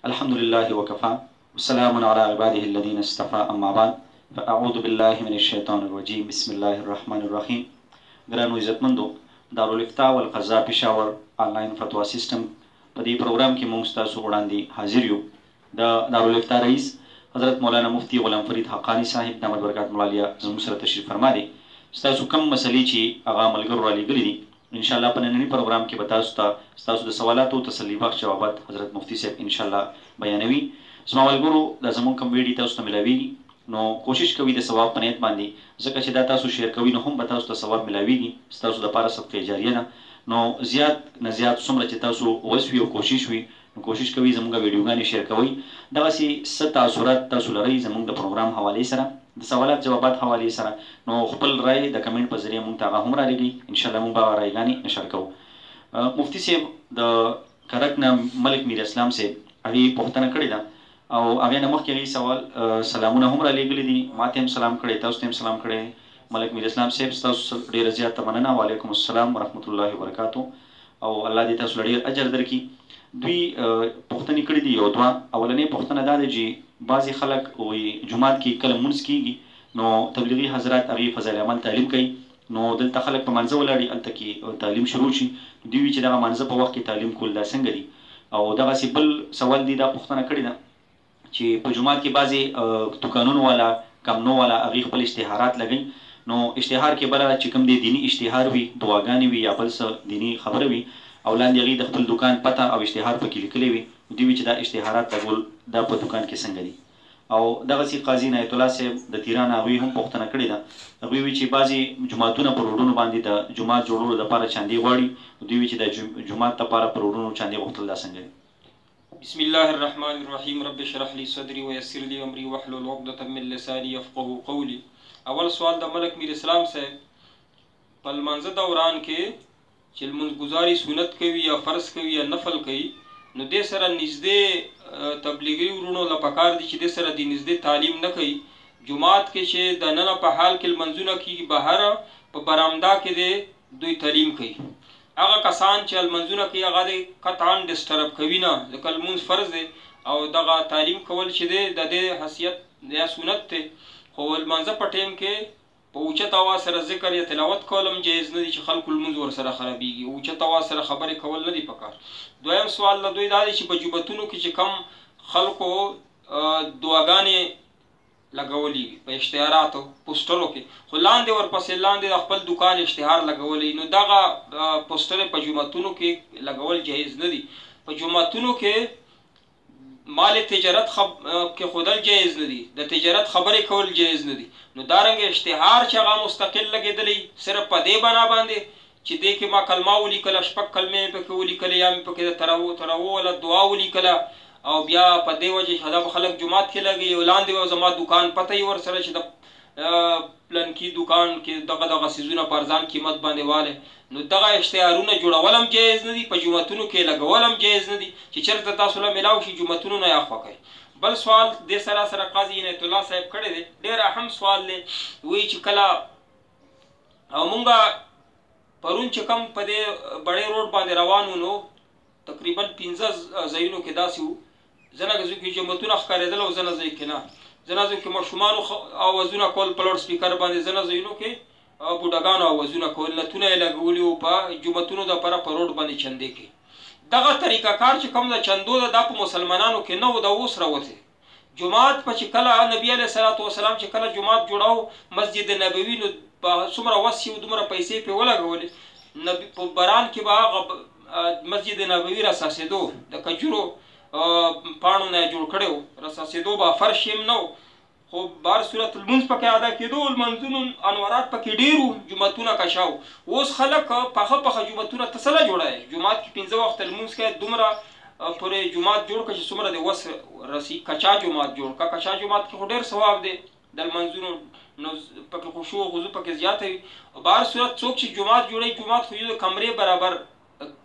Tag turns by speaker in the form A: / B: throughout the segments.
A: الحمد لله وكفى والسلام على عباده الذين اصطفى اما بعد فاعوذ بالله من الشیطان الرجیم بسم الله الرحمن الرحیم. ګرانو عزتمندو، دارالفتاء والقضاء پېښور آنلاین فتوا سیستم په دې پروګرام کې موږ ستاسو وړاندې حاضر یو. د دارالفتاء رئیس حضرت مولانا مفتی غلام فرید حقانی صاحب دامت برکات ملالیه زموږ سره تشریف فرما دي. ستاسو کم مسلې چې هغه ملګرو رالیږلي دي انشاءالله په ننني پروګرام کې به تاسو ته ستاسو د سوالاتو تسلي بخش جوابات حضرت مفتی صاحب انشاءالله بیانوي. زما ملګرو دا زموږ کوم ویډیو تاسو ته ملاویږي نو کوشش کوئ د ثواب په نیت باندې، ځکه چې دا تاسو شیر کوئ نو هم به تاسو ته ثواب ملاویږي، ستاسو دپاره صدقې جاریه ده. نو زیات نه زیات څومره چې تاسو وس وي او کوشش وي نو کوشش کوئ زموږ ویډیوګانې شیر کوئ. دغسې څه تاثرات تاسو لرئ زموږ د پروګرام حوالې سره، د سوالات جوابات حوالې سره، نو خپل رای د کمنټ په ذریعه موږ ته هغه هم رالیږئ. انشاءالله موږ به رایګانې نشر کوو. مفتی صاحب د کرک نه ملک میر اسلام صاحب هغې پوښتنه کړې ده او هغې نه مخکې هغې سوال سلامونه هم رالیږلي دي، ما ته هم سلام کړی، تاسو ته هم سلام کړی. ملک میر اسلام صاحب ستاسو ډېره زیاته مننه، وعلیکم السلام ورحمت الله وبرکاتو او الله دې تاسو له ډېر اجر درکړي. دوی پوښتنې کړي دي یو دوه. اولنۍ پوښتنه دا ده چې بعضې خلک وایي جومات کې کله لمونځ کېږي نو تبلیغي حضرات هغې فضایل عمل تعلیم کوي، نو دلته خلک په مانځه ولاړي هلته کې تعلیم شروع شي، دوی وایي چې دغه مانځه په وخت کې تعلیم کول دا څنګه دي؟ او دغسې بل سوال دی، دا پوښتنه کړې ده چې په جومات کې بعضې دوکانونو والا کمنو والا هغې خپل اشتهارات لګوي، نو اشتهار کې بله چې کوم دی دیني اشتهار وي، دعاګانې وي یا بل څه دیني خبره وي او لاندې هغې د خپل دوکان پته او اشتهار پکې لیکلی وي، دوی وي چې دا اشتهارات لګول دا په دوکان کې څنګه دي؟ او دغسې قاضي نایت الله صاحب د تیران هغوی هم پوښتنه کړې ده، هغوی وایي چې بعضې جوماتونه په روډونو باندې د جومات جوړولو دپاره چاندې غواړي، دوی وایي چې د جومات دپاره په روډونو چاندې غوښتل دا څنګه دي؟
B: بسم الله الرحمن الرحیم. رب اشرح لي صدري ويسر لي امري واحلل عقدة من لساني يفقهوا قولي. اول سوال د ملک میر اسلام صاحب په لمانځه دوران کې چې لمونځګزاري سنت کوي یا فرض کوي یا نفل کوي نو دې سره نږدې تبلیغي وروڼو له پکار دي چې دې سره د نږدې تعلیم نه کوي. جومات کې چې دننه په حال کې لمنځونه کېږي، بهر په برامدا کې دې دوی تعلیم کوي. هغه کسان چې لمنځونه کوي هغه دې قطعا ډسټرب کوي نه، ځکه لمونځ فرض دی او دغه تعلیم کول چې دی د دې حیثیت یا سنت دی، خو لمانځه په ټیم کې په اوچت اواز سره ذکر یا تلاوت کول هم جایز نه دي چې خلکو لمونځ ورسره خرابېږي، اوچت اواز سره خبرې کول نه دي پکار. دویم سوال له دوی دا دی چې په جوماتونو کې چې کم خلکو دعاګانې لګولي په اشتهاراتو پوسټرو کې، خو لاندې ورپسې لاندې د خپل دوکان اشتهار لګولی، نو دغه پوسټرې په جوماتونو کې لګول جایز نه دي. په جوماتونو کې مال تجارت کې خودل جایز نه دي، د تجارت خبرې کول جایز نه دي. نو دارنګه اشتهار چې هغه مستقل لګېدلی صرف په دې بنا باندې چې دې کې ما کلمه ولیکله، شپږ کلمې مې پکې ولیکلې یا مې پکې د تراو ولا دعا ولیکله او بیا په دې وجه دا به خلک جومات کې لګي او لاندې به زما دوکان پته یې ورسره چې د پلنکي دوکان کې دغه څیزونه په ارزان قیمت باندې والی، نو دغه اشتهارونه جوړول هم جایز نه دي، په جوماتونو کې لګول هم جایز نه دي چې چېرته تاسو له میلاو شي جوماتونو نه یې اخوا کوئ. بل سوال دې سره قاضي عنایت الله صاحب کړی دی، ډېر اهم سوال دی. وایي چې کله او مونږ پرون چې کوم په دې بړې روډ باندې روان وو نو تقریبا 15 ځایونو کې داسې وو، ځنه ځایو کې جوماتونه ښکارېدل او ځنه ځایو کې نه، ځنه ځایو کې ماشومانو اوازونه کول په لوډ سپیکر باندې، ځنه ځایونو کې بوډاګانو اوازونه کول، نتونه یې لګولي وو په جوماتونو دپاره په روډ باندې چندې کې. دغه طریقه کار چې کوم د چندو ده دا په مسلمانانو کې نه و، د اوس راوتی. جومات په چې کله نبي علیه صلات وسلام چې کله جومات جوړاو مسجد نبوي نو په څومره وس یې دومره پیسې پرې ولګولې، په باران کې به هغه مسجد نبوي راساسېدو، د کجورو پاڼو نه یې جوړ کړی و، راساسېدو به فرش یې نه و، خو بهر صورت لمونځ پکې ادا کېدو، لمنځونو انوارات پکې ډېر وو، جوماتونه کشا وو. اوس خلک پخه جوماتونه ته څه له جوړوي؟ جومات کې 15 وخته لمونځ کوي، دومره پورې جومات جوړ کړه چې څومره د وس رسي. کچا جومات جوړ کړه، کچا جومات کې خو ډېر ثواب دی د لمنځونو، نو پکې خشوع او خضوع پکې زیاته وي. بهر صورت څوک چې جومات جوړوي، جومات خو یو د کمرې برابر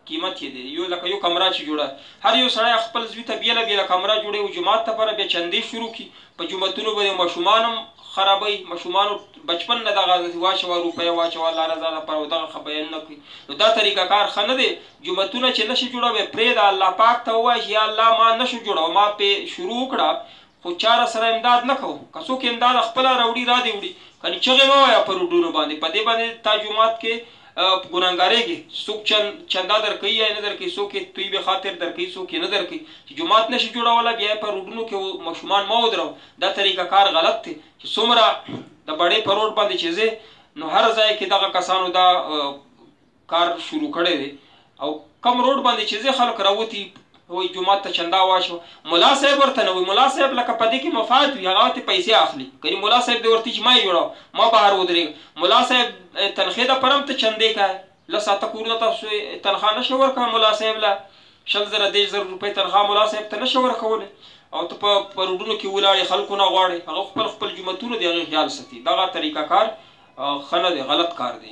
B: قیمت یې دی. یو لکه یو کمره چې جوړه هر یو سړی خپل زوی ته بیله بیله کمره جوړوي او جومات لپاره بیا چندې شروع کړي. په جوماتونو به ماشومان هم خرابوي، ماشومانو بچپن نه دغه واچوه روپۍ واچوه الله رضا لپاره او دغه ښه بیان نه کوي. نو دا طریقه کار ښه نه دی. جوماتونه چې نشي جوړوي پرېږده، الله پاک ته ووایه چې یا الله ما نشو جوړوه، ما پې شروع وکړه خو چاره سره امداد نه کوو. که څوک امداد خپله راوړي را دې وړي، کنې چغې مه وایه په روډونو باندې. په دې باندې تا جومات کې ګناهګارېږي. څوک چندا درکوي یا نه درکوي، څوک یې طیب خاطر درکوي، څوک یې نه درکوي. چې جومات نشي جوړولی بیا یې په روډونو کې ماشومان مه ودرو. دا طریقه کار غلط دی. چې څومره د بړې په روډ باندې چې ځې نو هر ځای کې دغه کسانو دا کار شروع کړی دی او کم روډ باندې چې ځې خلک راوتي وایي جومات ته چندا واچوه. ملا صاحب ورته نه وایي، ملا صاحب لکه په دې کې مفاد وي هغه ورته پیسې اخلي. کنې ملا صاحب دې ورته چې ما یې جوړوه ما بهر ودرېږم. ملا صاحب تنخې دپاره هم ته چندې کوې، لس اته کورونه تاسو تنخواه نه شي ورکوه ملا صاحب له 100,000 10,000 روپۍ تنخواه ملا صاحب ته نه شي ورکولی او ته په روډونو کې ولاړې خلکو نه غواړې. هغه خپل جوماتونه د هغې خیال ساتي. دغه طریقه کار ښه نه دی، غلط کار دی.